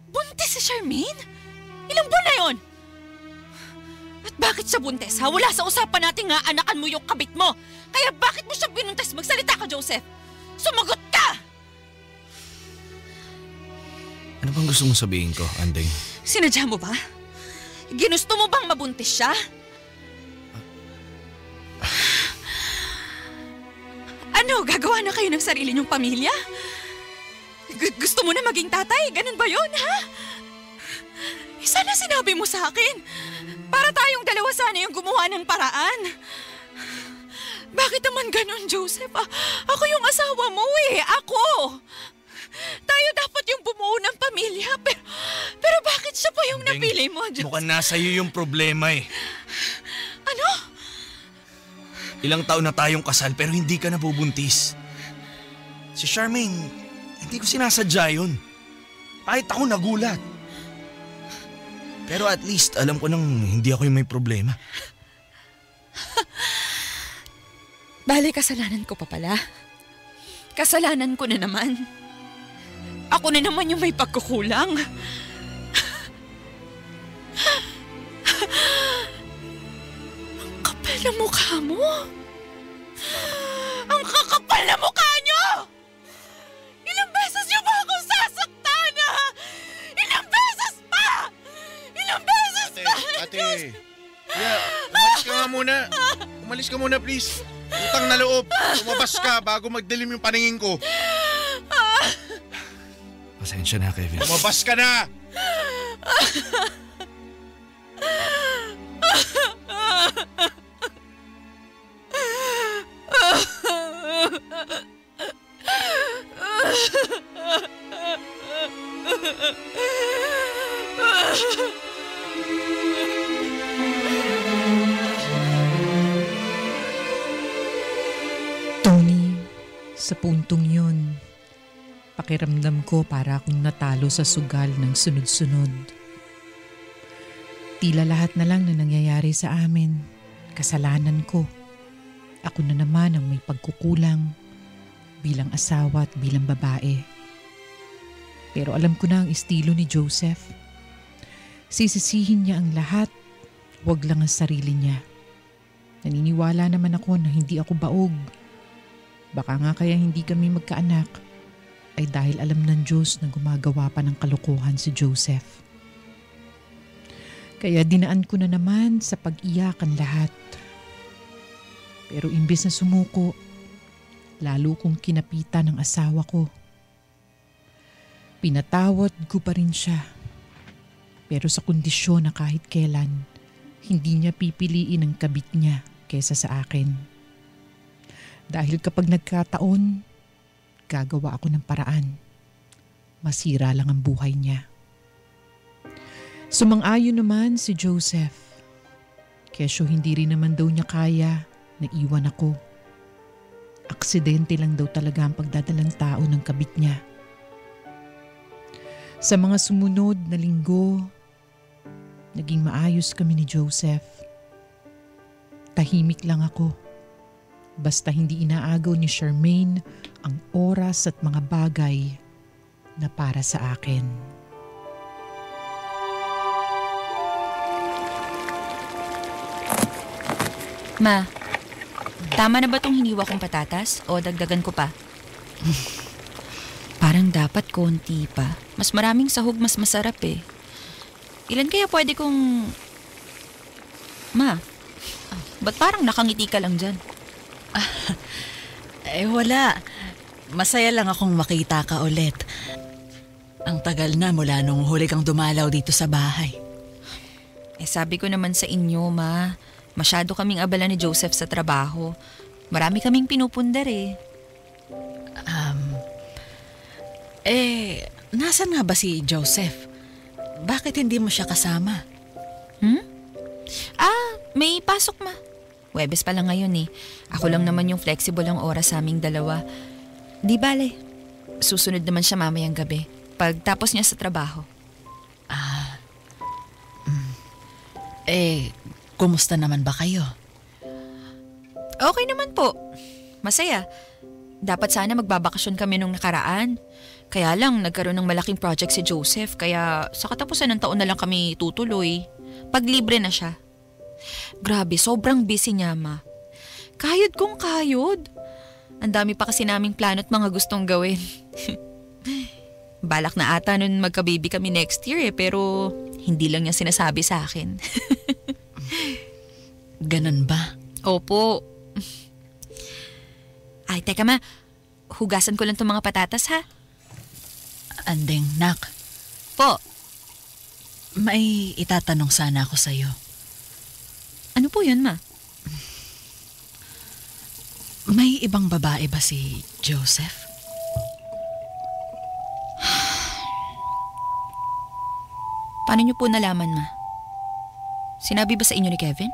Speaker 4: Buntis si Charmaine? Ilang buwan na yun? At bakit siya buntis, ha? Wala sa usapan natin nga anakan mo yung kabit mo. Kaya bakit mo siya binuntis? Magsalita ka, Joseph! Sumagot ka!
Speaker 5: Ano bang gusto mong sabihin ko, Andeng?
Speaker 4: Sinadya mo ba? Ginusto mo bang mabuntis siya? Ano, gagawa na kayo ng sarili niyong pamilya? Gusto mo na maging tatay? Ganun ba yun, ha? Sana sinabi mo sa akin. Para tayong dalawa sana yung gumawa ng paraan. Bakit naman ganun, Joseph? Ako yung asawa mo eh. Ako. Tayo dapat yung bumuo ng pamilya. Pero bakit siya pa yung
Speaker 5: Andeng,
Speaker 4: napili mo, Joseph?
Speaker 5: mukhang nasa iyo yung problema eh.
Speaker 4: Ano?
Speaker 5: Ilang taon na tayong kasal pero hindi ka nabubuntis. Si Charmaine, hindi ko sinasadya yun. Kahit ako nagulat. Pero at least alam ko nang hindi ako yung may problema.
Speaker 4: Bale, kasalanan ko pa pala. Kasalanan ko na naman. Ako na naman yung may pagkukulang. Ang kapal na mukha mo. Ang kakapal na mukha niyo! Ilang beses niyo ba akong sasaktan, ha? Ilang beses pa! Ilang beses pa!
Speaker 8: Ate, yeah, umalis ka nga muna. Umalis ka muna, please. Utang na loob. Umabas ka bago magdilim yung paningin ko.
Speaker 5: Pasensya na, Kevin.
Speaker 8: Umabas ka na!
Speaker 3: Tony, sa puntong yun, pakiramdam ko para akong natalo sa sugal ng sunod-sunod. Tila lahat na lang na nangyayari sa amin, kasalanan ko. Ako na naman ang may pagkukulang bilang asawa at bilang babae. Pero alam ko na ang estilo ni Joseph. Sisisihin niya ang lahat, wag lang ang sarili niya. Naniniwala naman ako na hindi ako baog. Baka nga kaya hindi kami magkaanak ay dahil alam ng Diyos na gumagawa pa ng kalokohan si Joseph. Kaya dinaan ko na naman sa pag-iyak ang lahat. Pero imbes na sumuko, lalo kong kinapitan ng asawa ko. Pinatawad ko pa rin siya. Pero sa kondisyon na kahit kailan, hindi niya pipiliin ang kabit niya kaysa sa akin. Dahil kapag nagkataon, gagawa ako ng paraan. Masira lang ang buhay niya. Sumang-ayon naman si Joseph. Kesyo hindi rin naman daw niya kaya na iwan ako. Aksidente lang daw talaga ang pagdadalang tao ng kabit niya. Sa mga sumunod na linggo, naging maayos kami ni Joseph. Tahimik lang ako. Basta hindi inaagaw ni Charmaine ang oras at mga bagay na para sa akin.
Speaker 4: Ma, tama na ba tong hiniwa kong patatas o dagdagan ko pa? Parang dapat konti pa. Mas maraming sahog, mas masarap eh. Ilan kaya pwede kong... Ma, ba't parang nakangiti ka lang dyan?
Speaker 6: Wala. Masaya lang akong makita ka ulit. Ang tagal na mula nung huli kang dumalaw dito sa bahay.
Speaker 4: Sabi ko naman sa inyo, Ma. Masyado kaming abala ni Joseph sa trabaho. Marami kaming pinupundar eh.
Speaker 6: Nasaan nga ba si Joseph? Bakit hindi mo siya kasama?
Speaker 4: May pasok, ma. Huwebes pa lang ngayon eh. Ako lang naman yung flexible ang oras sa aming dalawa. Di bale, susunod naman siya mamayang gabi. Pagtapos niya sa trabaho.
Speaker 6: Kumusta naman ba kayo?
Speaker 4: Okay naman po. Masaya. Dapat sana magbabakasyon kami nung nakaraan. Kaya lang, nagkaroon ng malaking project si Joseph. Kaya sa katapusan ng taon na lang kami tutuloy. Pag libre na siya. Grabe, sobrang busy niya, ma. Kayod kong kayod. Ang dami pa kasi naming plano at mga gustong gawin. Balak na ata nun magka-baby kami next year pero hindi lang niya sinasabi sa akin.
Speaker 6: Ganun ba?
Speaker 4: Opo. Ay, teka ma. Hugasan ko lang itong mga patatas, ha?
Speaker 6: Andeng, nak.
Speaker 4: Po.
Speaker 6: May itatanong sana ako sa'yo.
Speaker 4: Ano po yun, ma?
Speaker 6: May ibang babae ba si Joseph?
Speaker 4: Paano niyo po nalaman, ma? Sinabi ba sa inyo ni Kevin?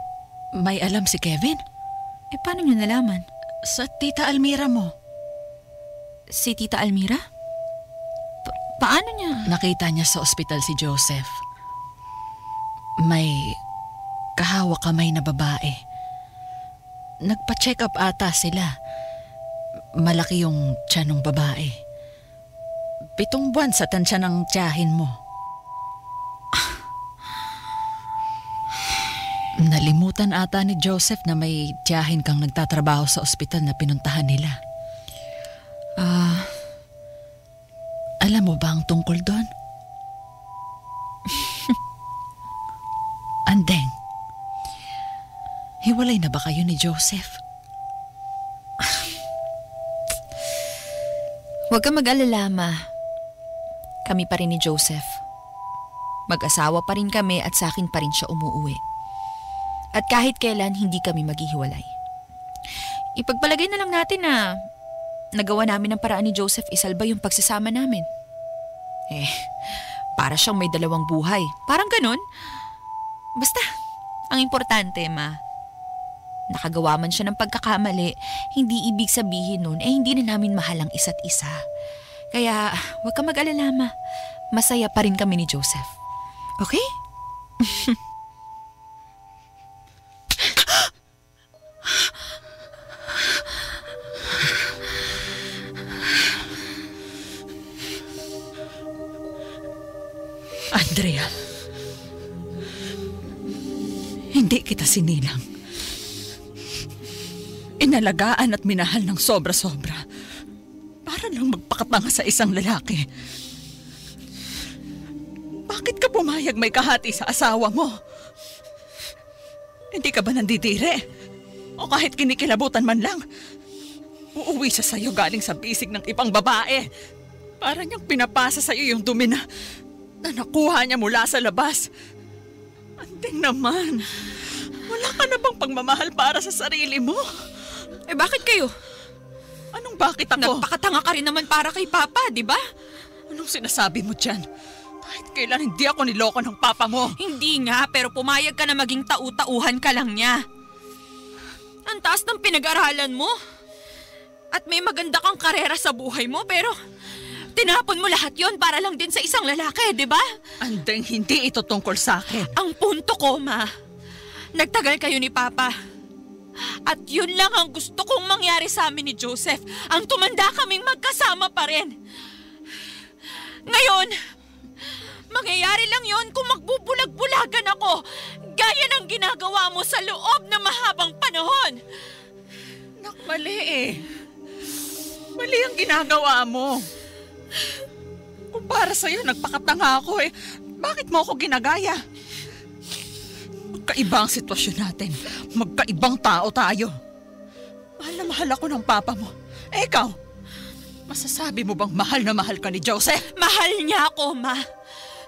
Speaker 6: May alam si Kevin?
Speaker 4: Paano niyo nalaman?
Speaker 6: Sa Tita Almira mo.
Speaker 4: Si Tita Almira? Paano niya?
Speaker 6: Nakita niya sa ospital si Joseph. May kahawak kamay na babae. Nagpa-check up ata sila. Malaki yung tiyan ng babae. 7 buwan sa tansya ng tiyahin mo. Nalimutan ata ni Joseph na may tiyahin kang nagtatrabaho sa ospital na pinuntahan nila. Alam mo ba ang tungkol doon? Andeng, hiwalay na ba kayo ni Joseph?
Speaker 4: Huwag kang mag-alala, ma. Kami pa rin ni Joseph. Mag-asawa pa rin kami at sa akin pa rin siya umuuwi. At kahit kailan, hindi kami maghihiwalay. Ipagpalagay na lang natin na nagawa namin ang paraan ni Joseph isalba yung pagsasama namin. Para siyang may 2 buhay. Parang ganun. Basta, ang importante, ma, nakagawa man siya ng pagkakamali, hindi ibig sabihin nun, hindi na namin mahal ang isa't isa. Kaya, huwag ka mag-alala, ma. Masaya pa rin kami ni Joseph. Okay?
Speaker 6: Andrea, hindi kita sinilang. Inalagaan at minahal ng sobra-sobra para lang magpakatanga sa isang lalaki. Bakit ka pumayag may kahati sa asawa mo? Hindi ka ba nandidire? O kahit kinikilabutan man lang, uuwi siya sa'yo galing sa bisig ng ibang babae. Para niyang pinapasa sa'yo yung dumi na nakuha niya mula sa labas. Andeng naman, wala ka na bang pagmamahal para sa sarili mo?
Speaker 4: Bakit kayo?
Speaker 6: Anong bakit ako?
Speaker 4: Nagpakatanga ka rin naman para kay Papa, di ba?
Speaker 6: Anong sinasabi mo dyan? Kahit kailan hindi ako niloko ng papa mo.
Speaker 4: Hindi nga, pero pumayag ka na maging tau-tauhan ka lang niya. Ang taas ng pinag-aralan mo. At may maganda kang karera sa buhay mo, pero tinapon mo lahat yon para lang din sa isang lalaki, di ba?
Speaker 6: Andeng, hindi ito tungkol sa akin.
Speaker 4: Ang punto ko, ma, nagtagal kayo ni Papa. At yun lang ang gusto kong mangyari sa amin ni Joseph. Ang tumanda kaming magkasama pa rin. Ngayon, mangyayari lang yon kung magbubulag-bulagan ako, gaya ng ginagawa mo sa loob ng mahabang panahon.
Speaker 6: Nak, mali eh. Mali ang ginagawa mo. Kung para sa'yo, nagpakatanga ako eh. Bakit mo ako ginagaya? Magkaiba ang sitwasyon natin. Magkaibang tao tayo. Mahal na mahal ako ng papa mo. Ikaw, masasabi mo bang mahal na mahal ka ni Joseph?
Speaker 4: Mahal niya ako, ma.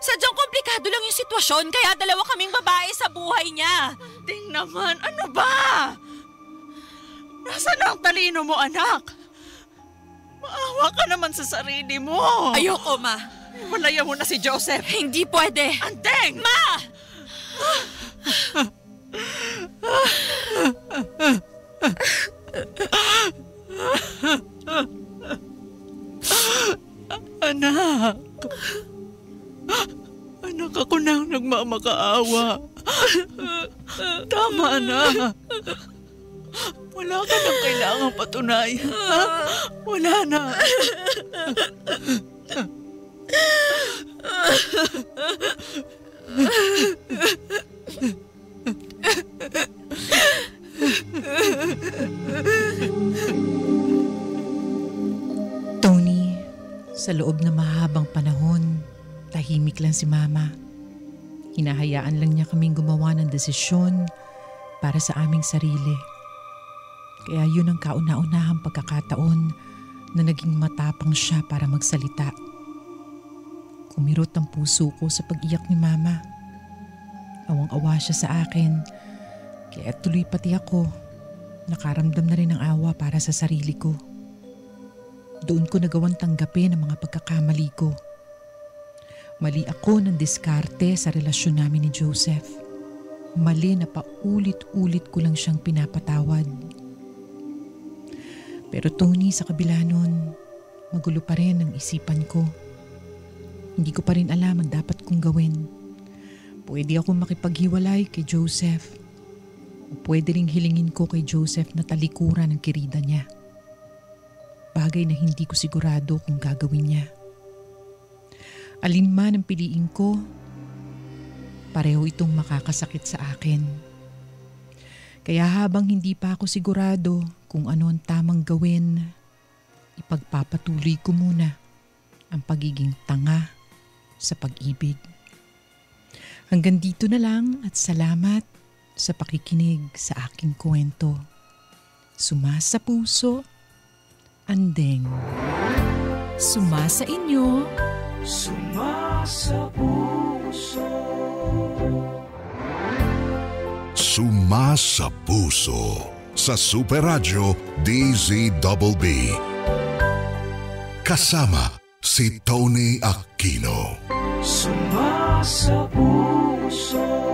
Speaker 4: Sadyang komplikado lang yung sitwasyon, kaya 2 kaming babae sa buhay niya.
Speaker 6: Ting naman, ano ba? Nasaan na ang talino mo, anak? Maawa ka naman sa sarili mo.
Speaker 4: Ayoko, ma.
Speaker 6: Walayan mo na si Joseph.
Speaker 4: Hindi pwede.
Speaker 6: Andeng!
Speaker 4: Ma!
Speaker 3: Anak! Anak, ako na ang nagmamakaawa. Tama na. Wala ka nang kailangang patunayan. Wala na. Tony, sa loob na mahabang panahon, tahimik lang si Mama. Hinahayaan lang niya kaming gumawa ng desisyon para sa aming sarili. Kaya yun ang kauna-unahang pagkakataon na naging matapang siya para magsalita. Kumirot ang puso ko sa pag-iyak ni Mama. Awang-awa siya sa akin, kaya tuloy pati ako. Nakaramdam na rin ng awa para sa sarili ko. Doon ko nagawang tanggapin ang mga pagkakamali ko. Mali ako ng diskarte sa relasyon namin ni Joseph. Mali na paulit-ulit ko lang siyang pinapatawad. Pero Tony, sa kabila nun, magulo pa rin ang isipan ko. Hindi ko pa rin alam ang dapat kong gawin. Pwede ako makipaghiwalay kay Joseph. O pwede ring hilingin ko kay Joseph na talikuran ang kirida niya. Bagay na hindi ko sigurado kung gagawin niya. Alin man ang piliin ko, pareho itong makakasakit sa akin. Kaya habang hindi pa ako sigurado kung ano ang tamang gawin, ipagpapatuloy ko muna ang pagiging tanga sa pag-ibig. Hanggang dito na lang at salamat sa pakikinig sa aking kwento. Sumasa puso, Andeng. Sumasa inyo,
Speaker 2: Sumasa puso.
Speaker 1: Sumasa puso sa Super Radio DZBB. Kasama si Tony Aquino.
Speaker 2: Sumasa puso.